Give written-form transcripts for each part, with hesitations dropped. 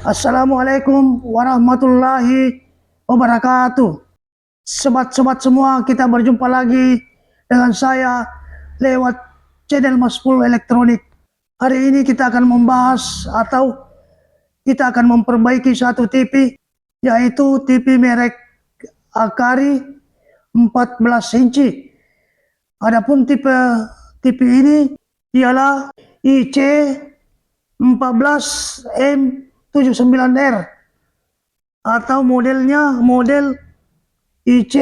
Assalamualaikum warahmatullahi wabarakatuh. Sobat-sobat semua, kita berjumpa lagi dengan saya lewat channel Mas Pul Elektronik. Hari ini kita akan membahas atau kita akan memperbaiki satu TV, yaitu TV merek Akari 14 inci. Adapun tipe TV ini ialah IC 14M79R atau modelnya model IC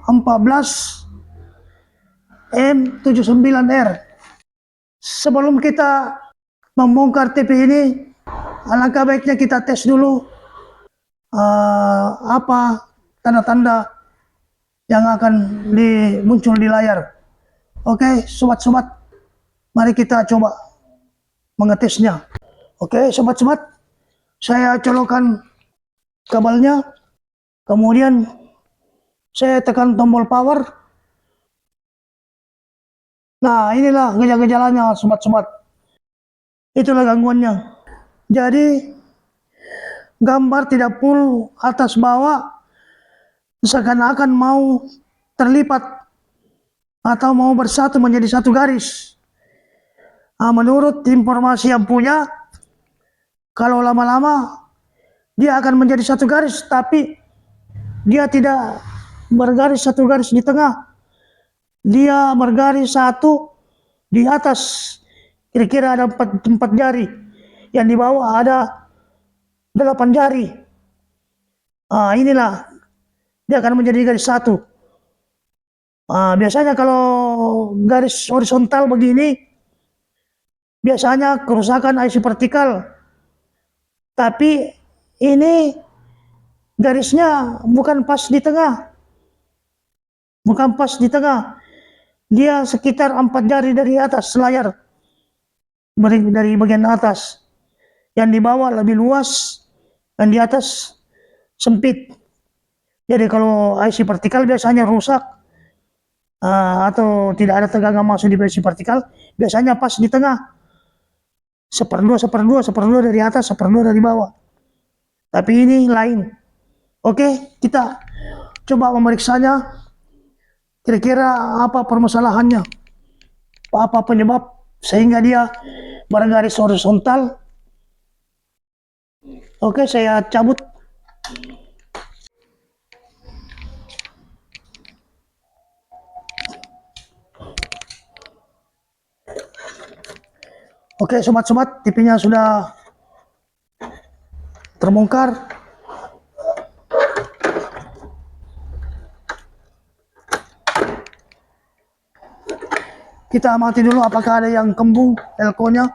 14M79R. Sebelum kita membongkar TV ini, alangkah baiknya kita tes dulu apa tanda-tanda yang akan muncul di layar. Oke, sobat-sobat, mari kita coba mengetesnya. Oke, sobat-sobat, saya colokkan kabelnya, kemudian saya tekan tombol power. Nah, inilah gejala-gejalanya, sobat-sobat. Itulah gangguannya. Jadi, gambar tidak full atas bawah, seakan-akan mau terlipat atau mau bersatu menjadi satu garis. Menurut informasi yang punya, kalau lama-lama dia akan menjadi satu garis, tapi dia tidak bergaris satu garis di tengah. Dia bergaris satu di atas, kira-kira ada empat jari, yang di bawah ada 8 jari. Inilah dia akan menjadi garis satu. Biasanya kalau garis horizontal begini, biasanya kerusakan IC vertikal. Tapi ini garisnya bukan pas di tengah. Bukan pas di tengah. Dia sekitar 4 jari dari atas layar. Dari bagian atas. Yang di bawah lebih luas, dan di atas sempit. Jadi kalau IC vertikal biasanya rusak atau tidak ada tegangan masuk di IC vertikal, biasanya pas di tengah. Seperdua dari atas, seperdua dari bawah. Tapi ini lain. Oke, kita coba memeriksanya. Kira-kira apa permasalahannya? Apa penyebab sehingga dia bergaris horizontal? Oke, saya cabut. Oke, sobat-sobat, TV-nya sudah terbongkar. Kita amati dulu apakah ada yang kembung elko-nya.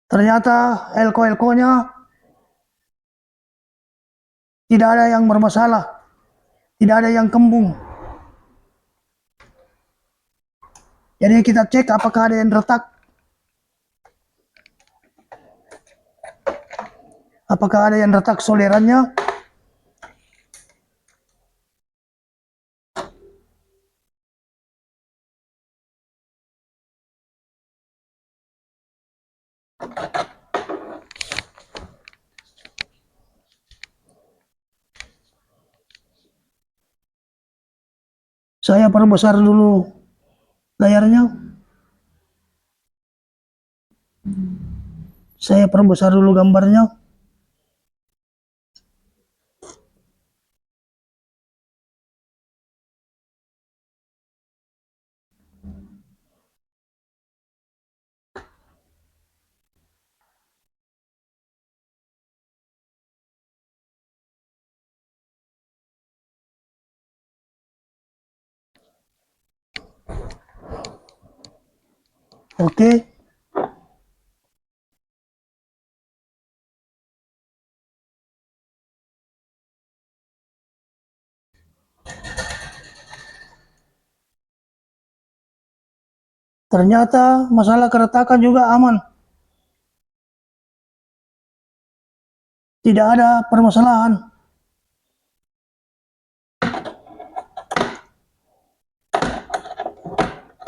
Ternyata elko-elkonya tidak ada yang bermasalah, tidak ada yang kembung. Jadi kita cek apakah ada yang retak. Apakah ada yang retak solderannya? Saya perbesar dulu layarnya. Saya perbesar dulu gambarnya. Oke. Ternyata masalah keretakan juga aman. tidak ada permasalahan.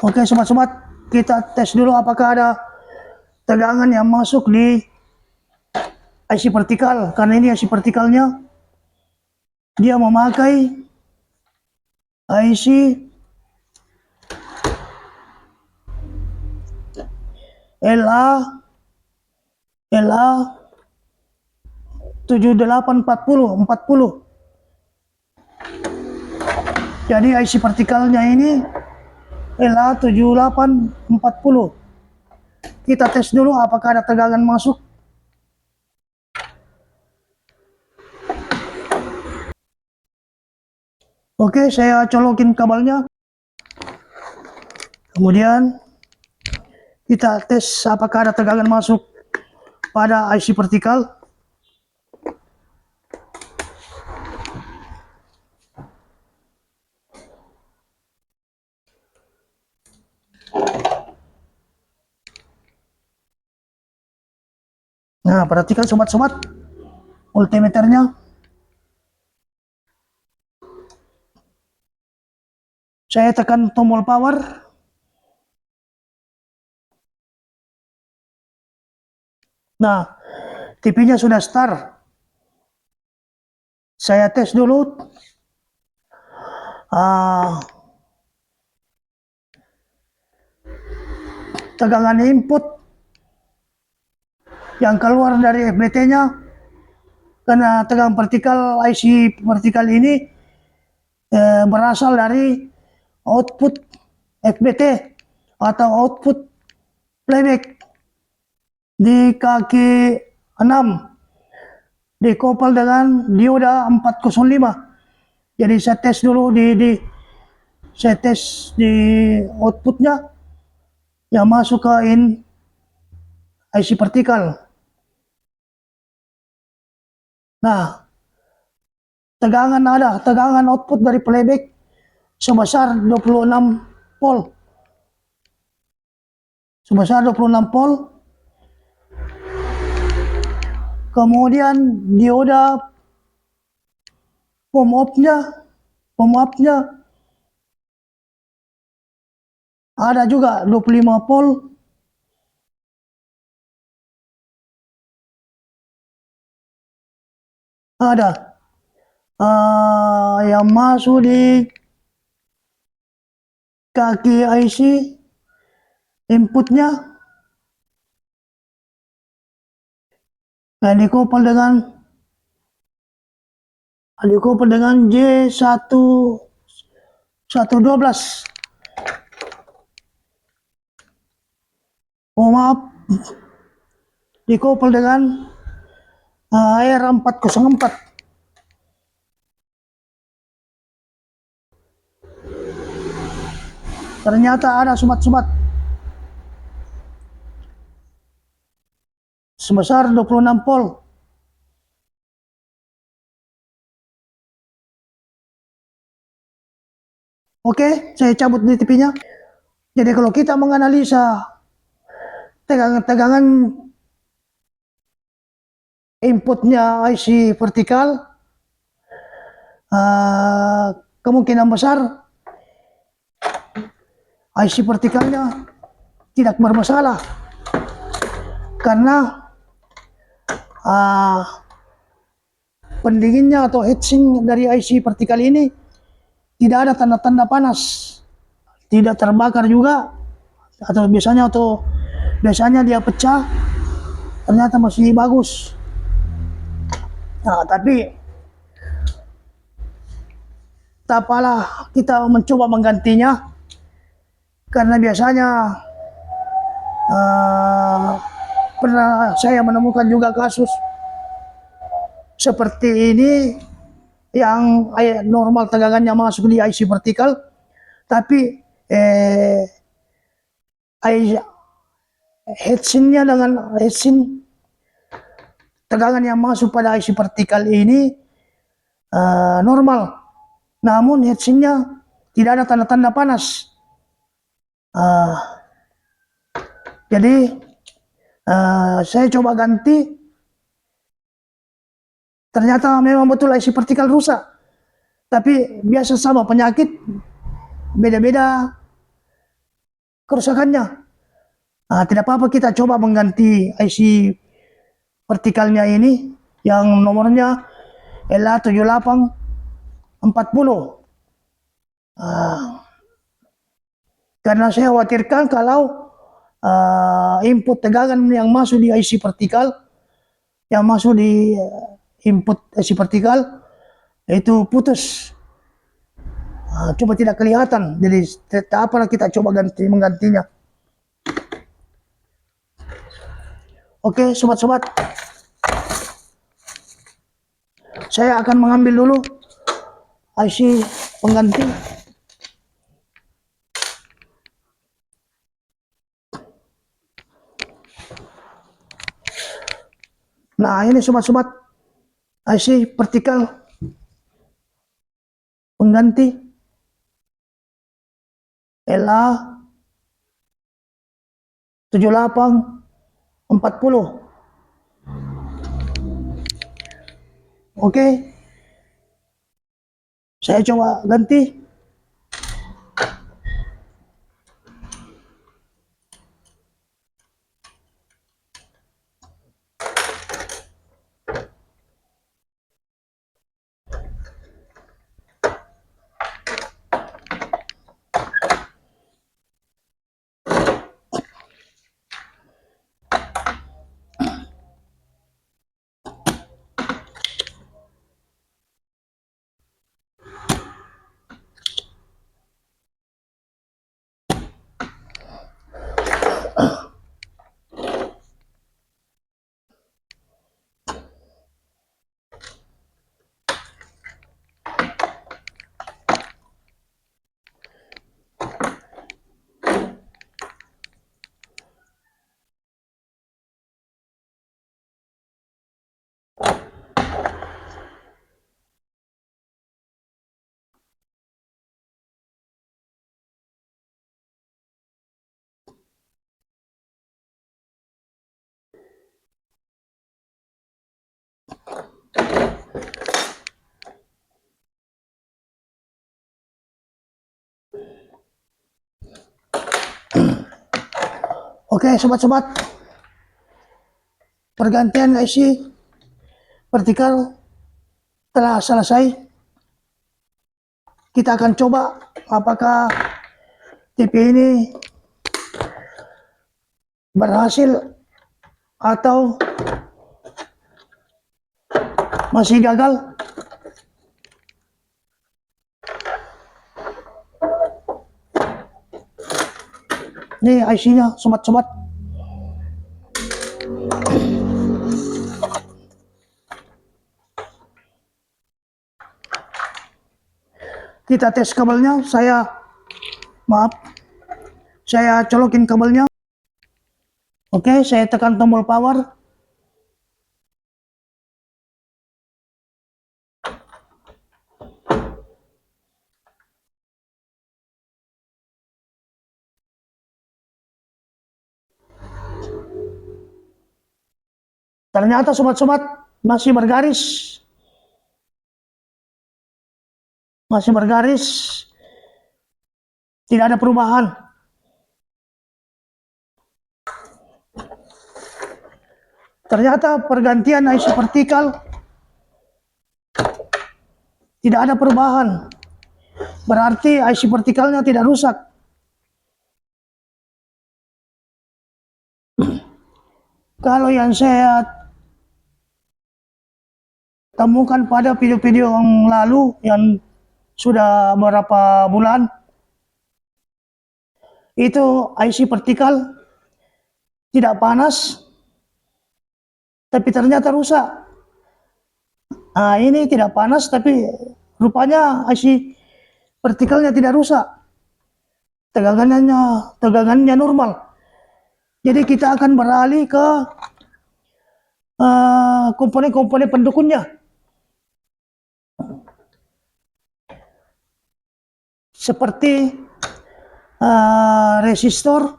Oke sobat-sobat, kita tes dulu apakah ada tegangan yang masuk di IC vertikal. Karena ini IC vertikalnya dia memakai IC LA 7840. Jadi IC vertikalnya ini LA 7840. Kita tes dulu apakah ada tegangan masuk. Oke, saya colokin kabelnya. Kemudian kita tes apakah ada tegangan masuk pada IC vertikal. Nah, perhatikan sobat-sobat multimeternya. Saya tekan tombol power. Nah, TV-nya sudah start. Saya tes dulu. Tegangan input yang keluar dari FBT-nya, karena tegangan vertikal IC vertikal ini berasal dari output FBT atau output playback di kaki 6 dikopel dengan dioda 405. Jadi saya tes dulu saya tes di outputnya yang masuk ke IC vertikal. Nah, tegangan output dari playback sebesar 26 volt. Sebesar 26 volt. Kemudian dioda pom up-nya ada juga 25 volt. Ada yang masuk di kaki IC inputnya yang dikopel dengan J112. Oh maaf, dikopel dengan R404. Ternyata ada sobat-sobat sebesar 26 volt. Oke, saya cabut di TV-nya. Jadi kalau kita menganalisa tegangan inputnya IC vertikal, kemungkinan besar IC vertikalnya tidak bermasalah, karena pendinginnya atau heatsink dari IC vertikal ini tidak ada tanda-tanda panas, tidak terbakar juga, atau biasanya dia pecah, ternyata masih bagus. Nah, tapi tak apalah, kita mencoba menggantinya, karena biasanya pernah saya menemukan juga kasus seperti ini yang normal tegangannya masuk di IC vertikal, tapi heatsinknya dengan heatsink tegangan yang masuk pada IC vertikal ini normal, namun heatsinknya tidak ada tanda-tanda panas. Jadi saya coba ganti Ternyata memang betul IC vertikal rusak. Tapi biasa sama penyakit, beda-beda kerusakannya. Tidak apa-apa kita coba mengganti IC vertikalnya ini yang nomornya LA7840. Karena saya khawatirkan kalau input tegangan yang masuk di IC vertikal, yang masuk di input IC vertikal itu putus. Coba tidak kelihatan, jadi tak apalah kita coba menggantinya. Oke, sobat-sobat, saya akan mengambil dulu IC pengganti. Nah, ini sobat-sobat, IC vertikal pengganti LA7840. Oke, saya coba ganti. Oke, sobat-sobat, pergantian IC vertikal telah selesai. Kita akan coba apakah TV ini berhasil atau masih gagal. Ini IC-nya, sobat-sobat. Kita tes kabelnya. Saya colokin kabelnya. Oke, saya tekan tombol power. Ternyata sobat-sobat masih bergaris. Masih bergaris. Tidak ada perubahan. Ternyata pergantian IC vertikal tidak ada perubahan. Berarti IC vertikalnya tidak rusak. Kalau yang saya temukan pada video-video yang lalu yang sudah beberapa bulan, itu IC vertikal tidak panas tapi ternyata rusak. Ini tidak panas tapi rupanya IC vertikalnya tidak rusak, tegangannya normal. Jadi kita akan beralih ke komponen-komponen pendukungnya, seperti resistor.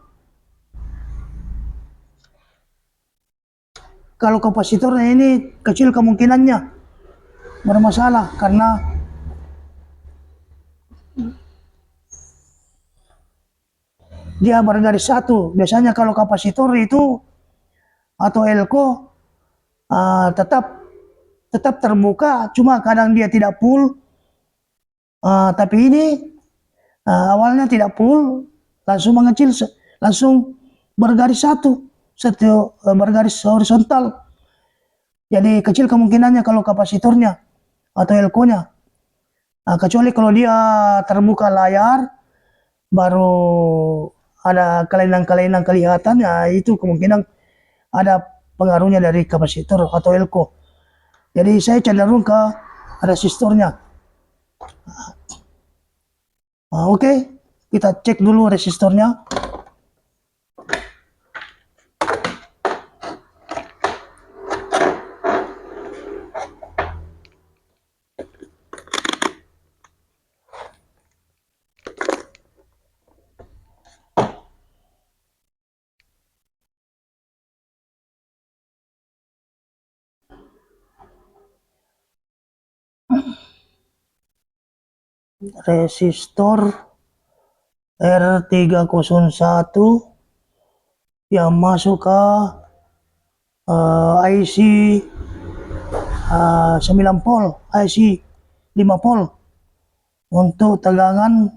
Kalau kapasitornya ini kecil kemungkinannya, bermasalah karena dia bergaris satu. Biasanya kalau kapasitor itu atau elko tetap tetap terbuka, cuma kadang dia tidak full. Tapi ini awalnya tidak full, langsung mengecil, langsung bergaris satu bergaris horizontal. Jadi kecil kemungkinannya kalau kapasitornya atau elko-nya. Kecuali kalau dia terbuka layar, baru ada kelainan-kelainan kelihatan, ya itu kemungkinan ada pengaruhnya dari kapasitor atau elko. Jadi saya cenderung ke resistornya. Oke, kita cek dulu resistornya. Resistor R301 yang masuk ke IC 9 volt, IC 5 volt untuk tegangan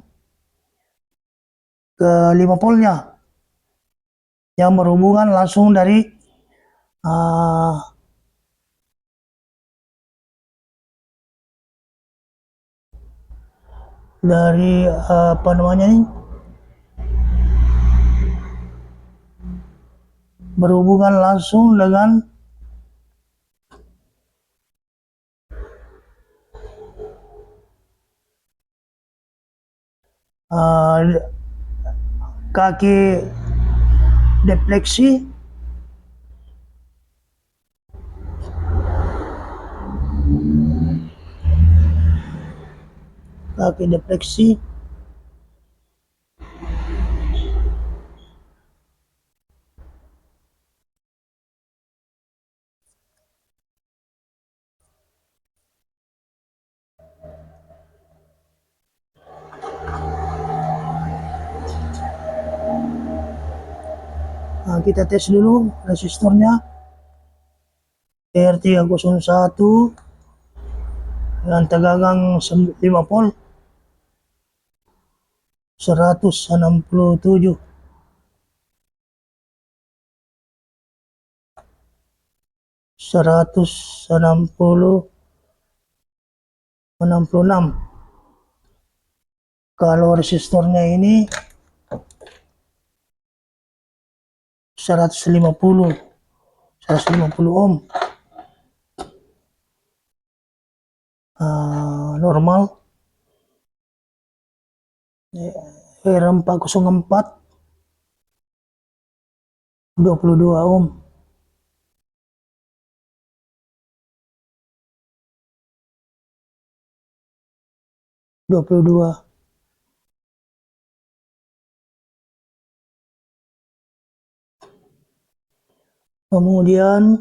ke 5 voltnya yang berhubungan langsung dari apa namanya ini, berhubungan langsung dengan kaki defleksi kita tes dulu resistornya R301 dengan tegangan 5 volt 167 166. Kalau resistornya ini 150 ohm, normal. R404 22 ohm. Kemudian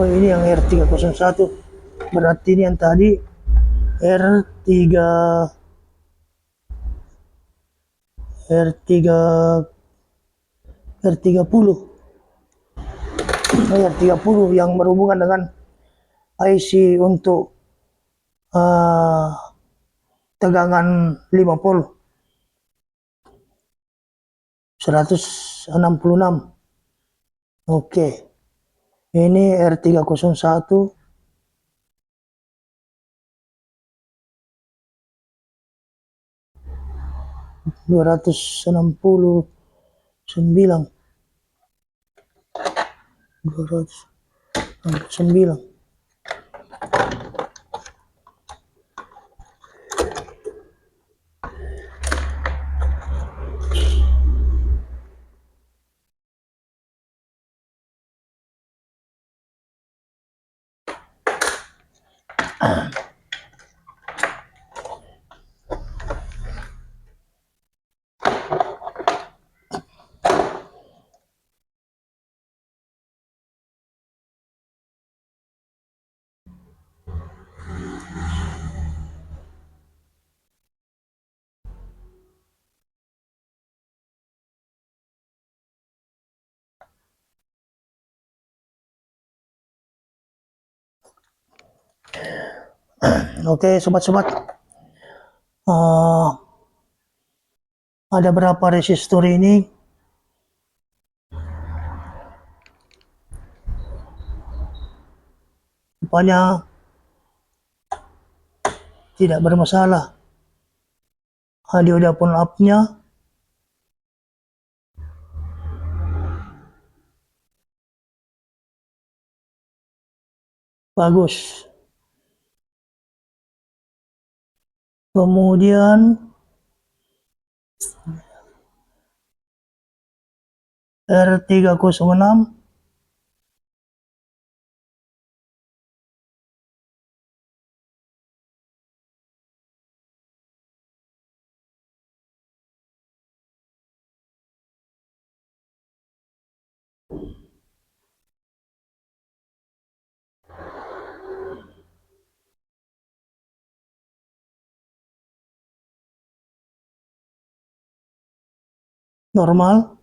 ini yang R301, berarti ini yang tadi R3 R30 yang berhubungan dengan IC untuk tegangan 5 volt 166. Oke, ini R301 269. Oke, sobat-sobat. Ada berapa resistor ini? Rupanya tidak bermasalah. Dioda pun up-nya bagus. Kemudian R306 normal,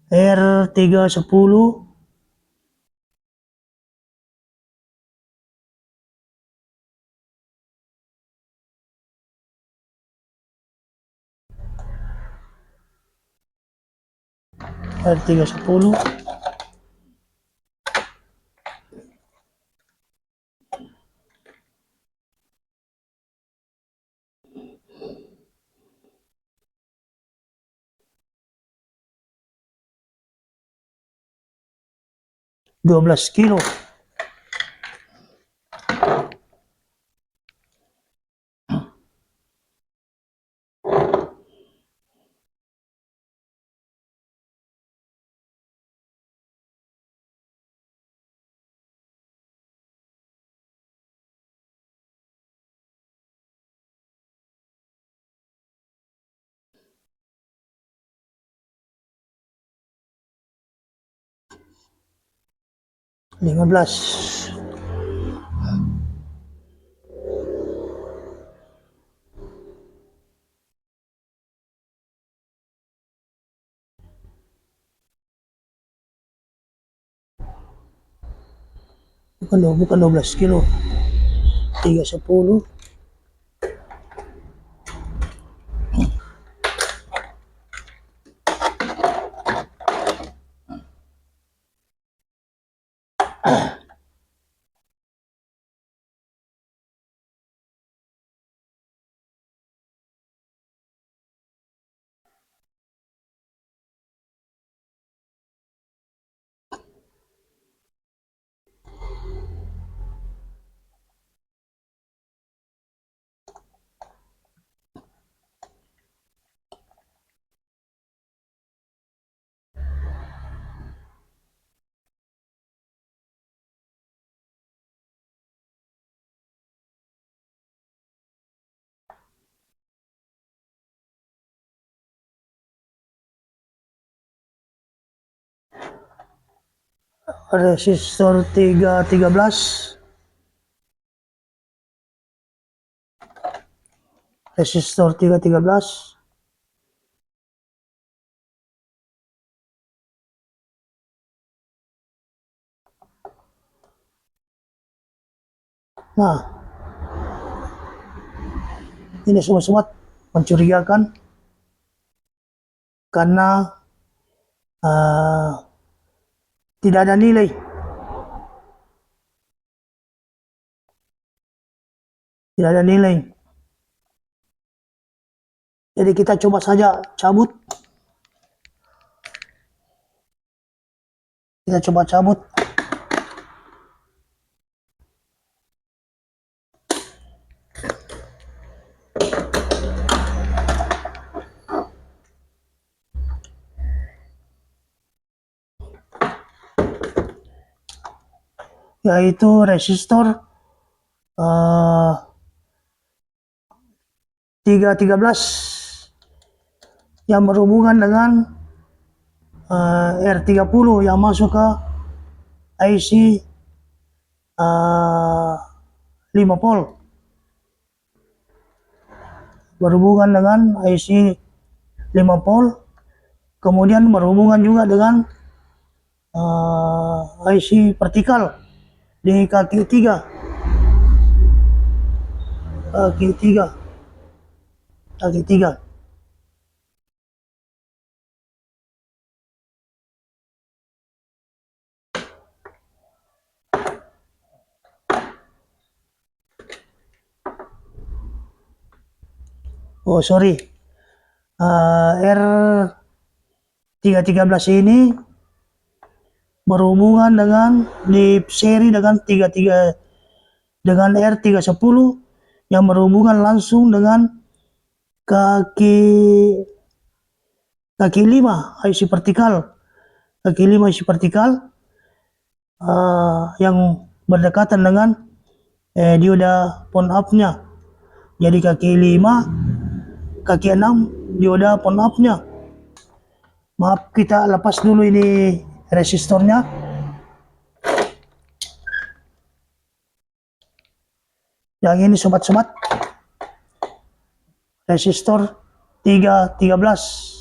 R310 R310 12 kilo. Lima belas, bukan 12 kilo, 310. Resistor 313, resistor 313. Nah, ini sobat-sobat mencurigakan karena tidak ada nilai. Tidak ada nilai. Jadi kita coba saja cabut. Kita coba cabut. Yaitu resistor 313 yang berhubungan dengan R30 yang masuk ke IC 5 volt, berhubungan dengan IC 5 volt, kemudian berhubungan juga dengan IC vertikal di kaki tiga, kaki tiga, kaki tiga. Oh sorry, R313 ini berhubungan dengan di seri dengan 33 dengan R310 yang berhubungan langsung dengan kaki kaki 5 IC vertikal, kaki 5 IC vertikal yang berdekatan dengan dioda pon up-nya. Jadi kaki 5, kaki 6 dioda pon up-nya. Maaf, kita lepas dulu ini resistornya. Yang ini sobat-sobat, resistor 313.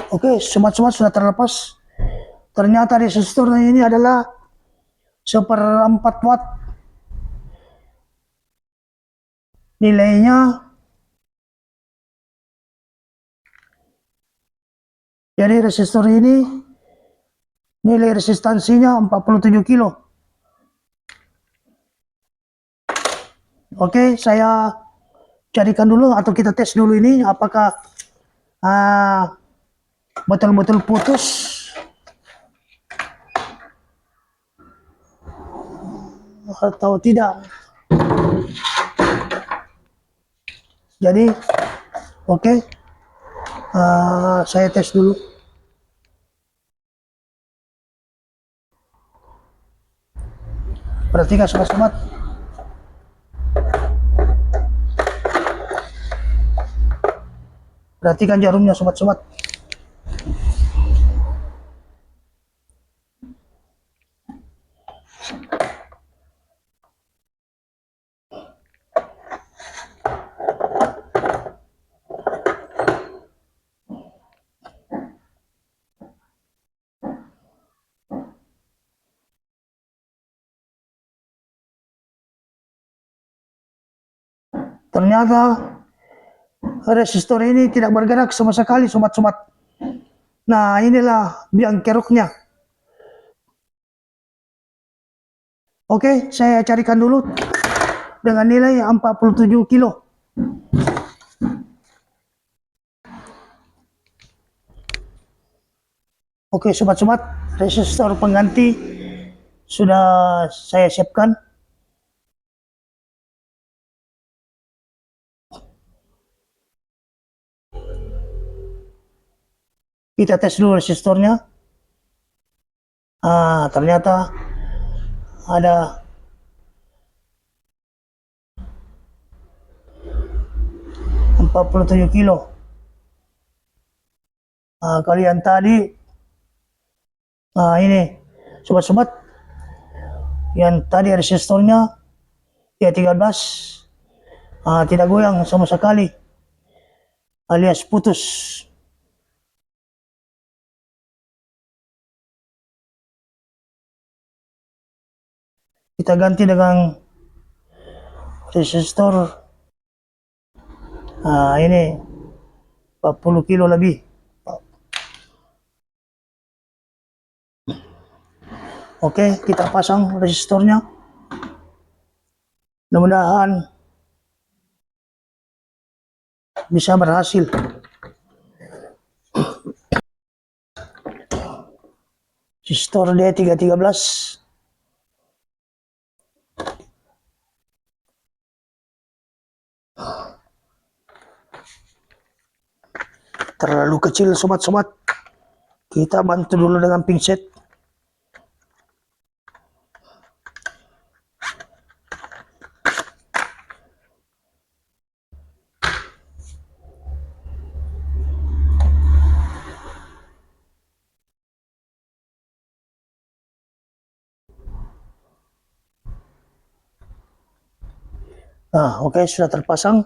Oke, sobat-sobat sudah terlepas. Ternyata resistornya ini adalah 1/4 watt. Nilainya, jadi resistor ini nilai resistansinya 47 kilo. Oke, saya carikan dulu atau kita tes dulu ini apakah betul-betul putus atau tidak. Jadi oke, saya tes dulu. Perhatikan sobat-sobat. Perhatikan jarumnya sobat-sobat. Ternyata resistor ini tidak bergerak sama sekali sobat-sobat. Nah, inilah biang keroknya. Oke, saya carikan dulu dengan nilai 47 kilo. Oke, sobat-sobat, resistor pengganti sudah saya siapkan. Kita tes dulu resistornya. Ternyata ada 47 kilo. Kalian tadi ini sobat-sobat, yang tadi resistornya ya 13 tidak goyang sama sekali alias putus. Kita ganti dengan resistor ini 40 kilo lebih. Oke, kita pasang resistornya. Mudah-mudahan bisa berhasil. Resistor D313. Terlalu kecil sobat-sobat. Kita bantu dulu dengan pinset. Oke, sudah terpasang.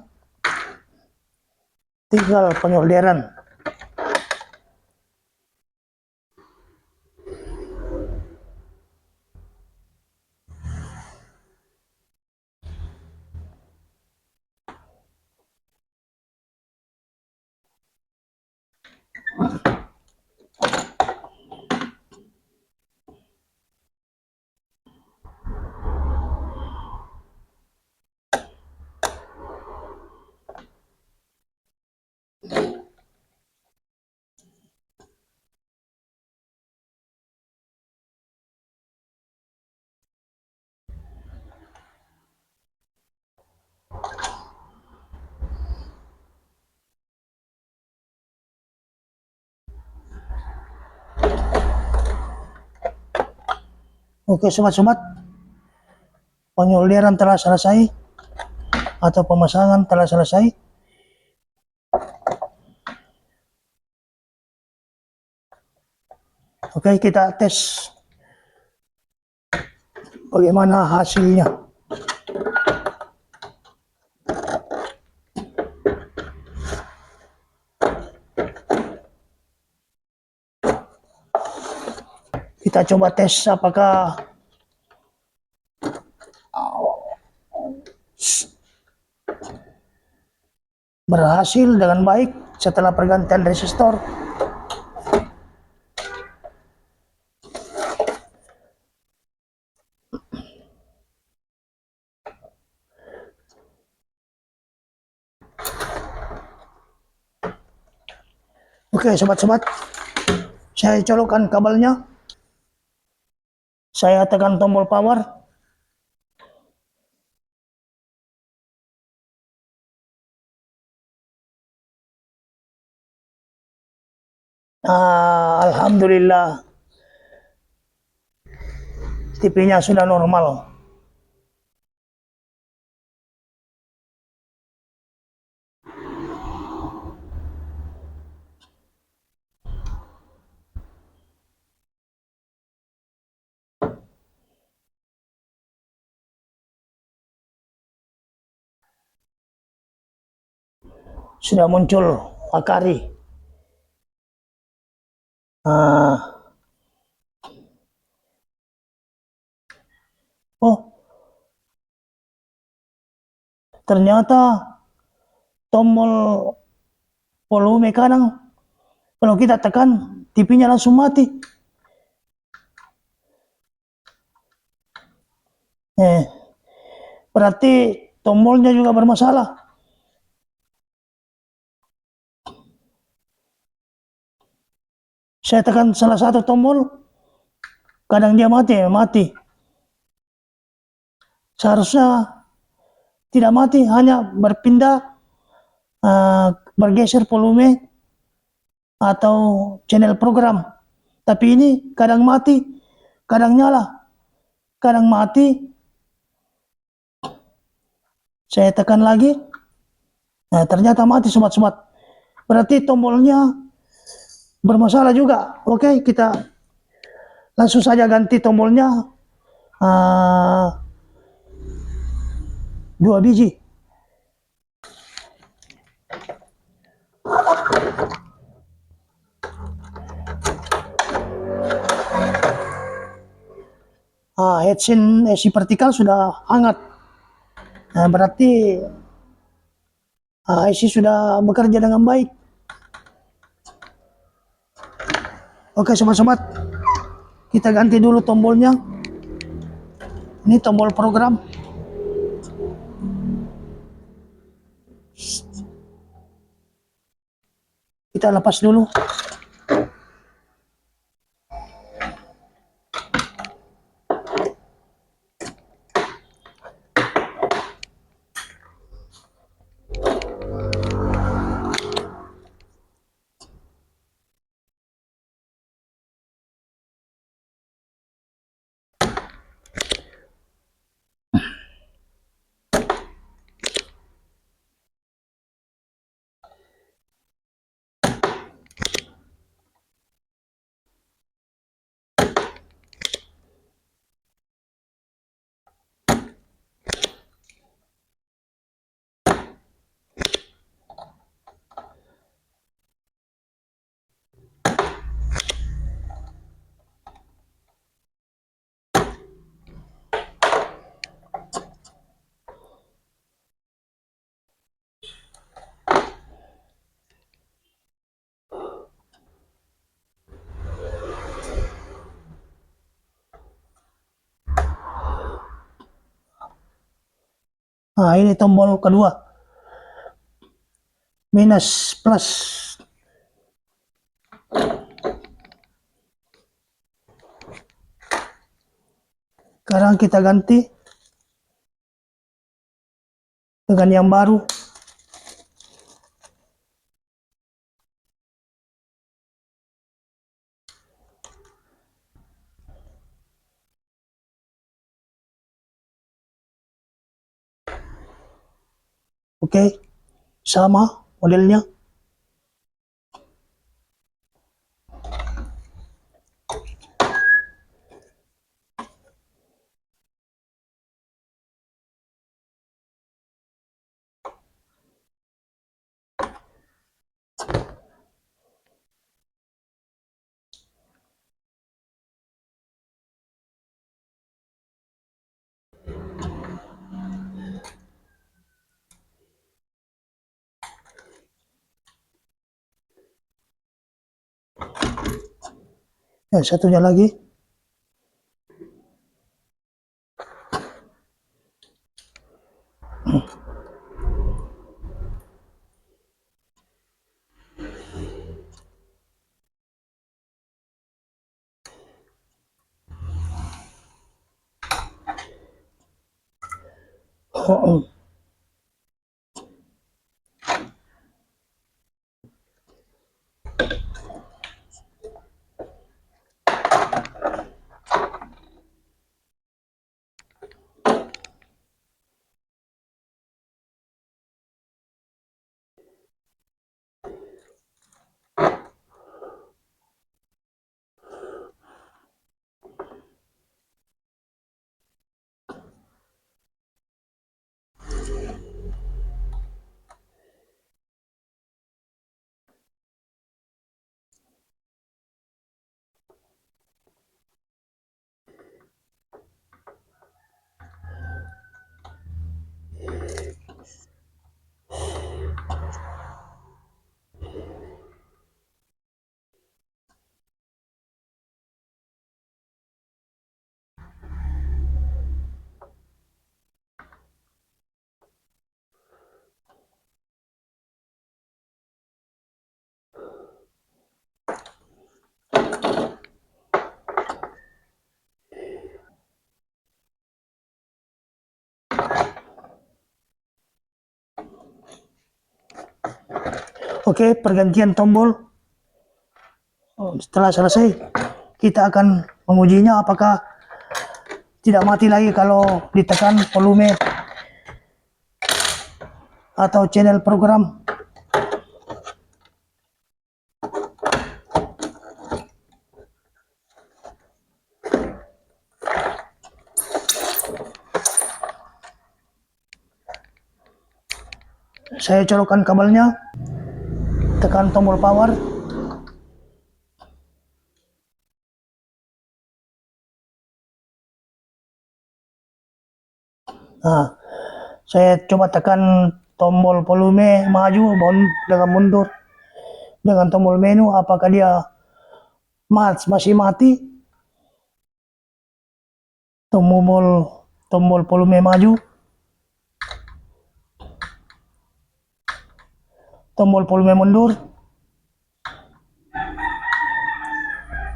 Tinggal penyolderan. Oke, sobat-sobat, penyolderan telah selesai atau pemasangan telah selesai. Oke, kita tes bagaimana hasilnya. Kita coba tes apakah berhasil dengan baik setelah pergantian resistor. Oke, sobat-sobat, saya colokkan kabelnya. Saya tekan tombol power. Alhamdulillah, TV-nya sudah normal. Sudah muncul akari. Oh, ternyata tombol volume kanan kalau kita tekan TV-nya langsung mati. Berarti tombolnya juga bermasalah. Saya tekan salah satu tombol, kadang dia mati. Seharusnya tidak mati, hanya berpindah, bergeser volume atau channel program. Tapi ini kadang mati, kadang nyala, kadang mati. Saya tekan lagi, ternyata mati, sobat-sobat. Berarti tombolnya bermasalah juga. Oke, kita langsung saja ganti tombolnya, 2 biji. Heatsink AC vertikal sudah hangat. Berarti AC sudah bekerja dengan baik. Oke, sobat-sobat, kita ganti dulu tombolnya. Ini tombol program. Kita lepas dulu. Nah, ini tombol kedua, minus plus. Sekarang kita ganti dengan yang baru. Oke, sama modelnya. Yang satunya lagi. Oh, oke, pergantian tombol. Setelah selesai, kita akan mengujinya apakah tidak mati lagi kalau ditekan volume atau channel program. Saya colokkan kabelnya, tekan tombol power. Nah, saya coba tekan tombol volume maju dengan mundur, dengan tombol menu apakah dia masih mati. Tombol volume maju, tombol volume mundur,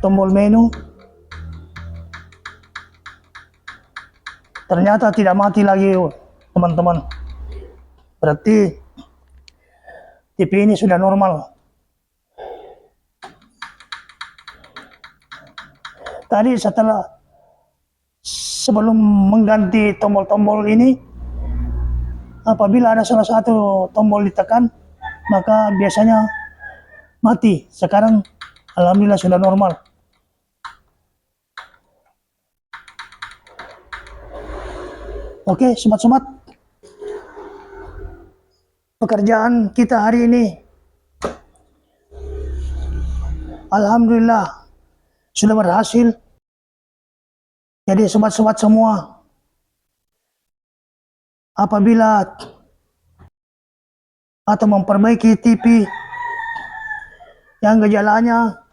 tombol menu. Ternyata tidak mati lagi, teman-teman. Berarti TV ini sudah normal. Tadi sebelum mengganti tombol-tombol ini, apabila ada salah satu tombol ditekan, maka biasanya mati. Sekarang alhamdulillah sudah normal. Oke, sobat-sobat, pekerjaan kita hari ini alhamdulillah sudah berhasil. Jadi sobat-sobat semua, apabila atau memperbaiki TV yang gejalanya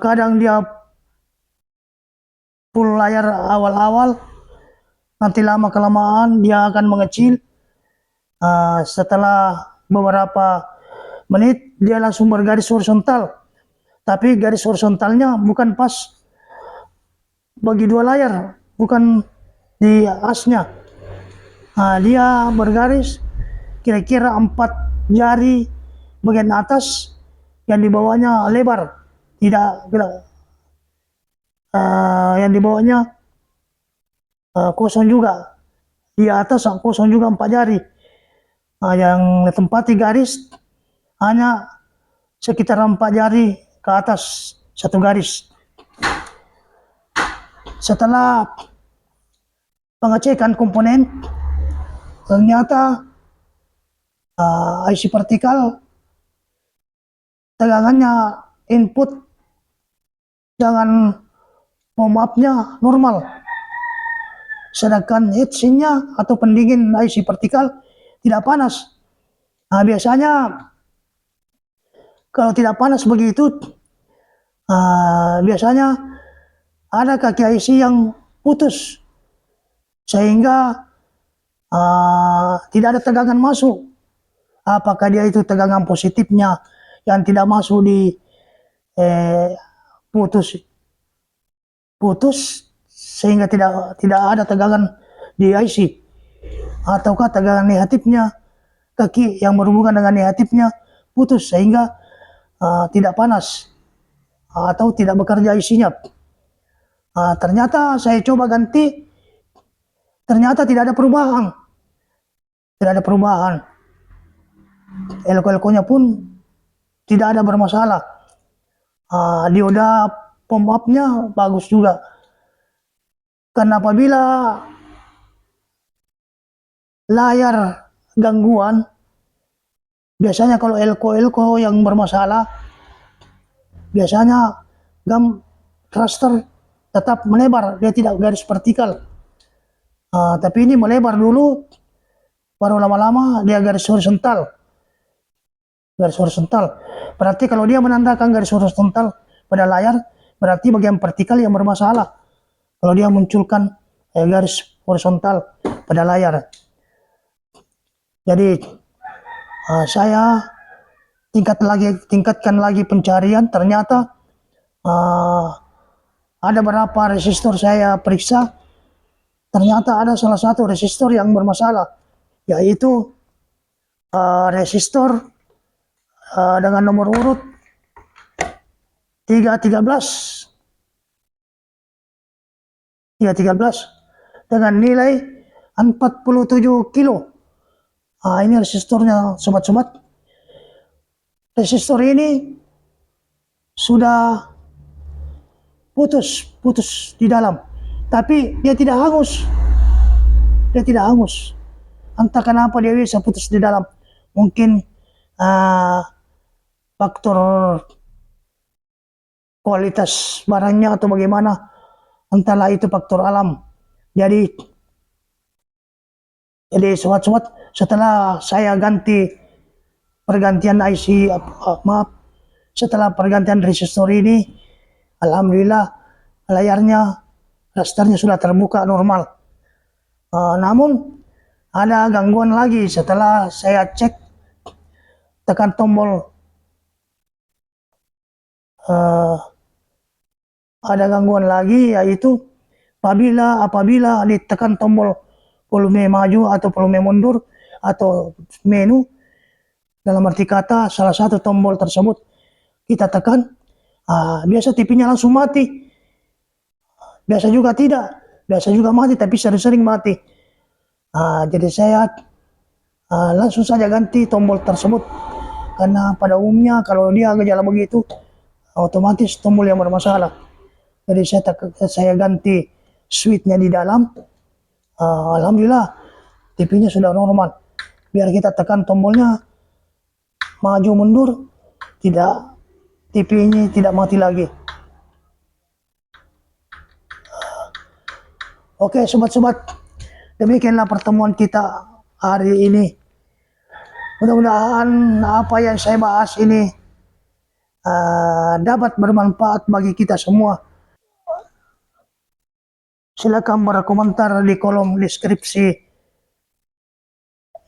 kadang dia full layar awal-awal, nanti lama-kelamaan dia akan mengecil. Setelah beberapa menit dia langsung bergaris horizontal, tapi garis horizontalnya bukan pas bagi dua layar, bukan di asnya. Dia bergaris kira-kira 4 jari bagian atas, yang di bawahnya lebar, tidak yang di bawahnya kosong juga, di atas kosong juga 4 jari. Yang ditempati garis hanya sekitar 4 jari ke atas satu garis. Setelah pengecekan komponen, ternyata IC vertikal tegangannya input dengan pemapnya normal, sedangkan heatsinknya atau pendingin IC vertikal tidak panas. Biasanya kalau tidak panas begitu, biasanya ada kaki IC yang putus, sehingga tidak ada tegangan masuk. Apakah dia itu tegangan positifnya yang tidak masuk di putus sehingga tidak ada tegangan di IC, ataukah tegangan negatifnya, kaki yang berhubungan dengan negatifnya putus sehingga tidak panas atau tidak bekerja IC-nya. Ternyata saya coba ganti, ternyata tidak ada perubahan. Elko-elkonya pun tidak ada bermasalah. Dioda pemapnya bagus juga. Karena apabila layar gangguan, biasanya kalau elko yang bermasalah, biasanya thruster tetap melebar, dia tidak garis vertikal. Tapi ini melebar dulu, baru lama-lama dia garis horizontal. Berarti kalau dia menandakan garis horizontal pada layar, berarti bagian vertikal yang bermasalah. Kalau dia munculkan garis horizontal pada layar. Jadi saya tingkatkan lagi pencarian. Ternyata ada berapa resistor saya periksa, ternyata ada salah satu resistor yang bermasalah, yaitu resistor dengan nomor urut 313 dengan nilai 47 kilo. Ini resistornya, sobat-sobat. Resistor ini sudah putus di dalam, tapi dia tidak hangus. Entah kenapa dia bisa putus di dalam. Mungkin faktor kualitas barangnya atau bagaimana, entahlah itu faktor alam. Jadi sobat-sobat, setelah saya setelah pergantian resistor ini, alhamdulillah layarnya, rasternya sudah terbuka normal. Namun ada gangguan lagi setelah saya cek, tekan tombol, ada gangguan lagi, yaitu apabila ditekan tombol volume maju atau volume mundur atau menu, dalam arti kata salah satu tombol tersebut kita tekan, biasa TV-nya langsung mati, biasa juga tidak, biasa juga mati, tapi sering-sering mati. Jadi saya langsung saja ganti tombol tersebut, karena pada umumnya kalau dia gejala begitu, otomatis tombol yang bermasalah. Jadi saya ganti switch-nya di dalam. Alhamdulillah TV-nya sudah normal. Biar kita tekan tombolnya maju mundur, TV ini tidak mati lagi. Oke sobat-sobat, demikianlah pertemuan kita hari ini. Mudah-mudahan apa yang saya bahas ini dapat bermanfaat bagi kita semua. silakan berkomentar di kolom deskripsi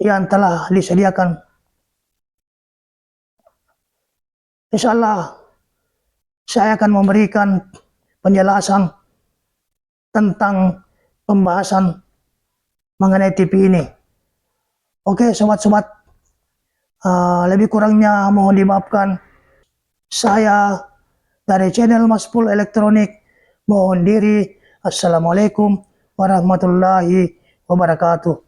yang telah disediakan. Insya Allah saya akan memberikan penjelasan tentang pembahasan mengenai TV ini. Oke sobat-sobat, lebih kurangnya mohon dimaafkan. Saya dari channel Maspul Elektronik mohon diri. Assalamualaikum warahmatullahi wabarakatuh.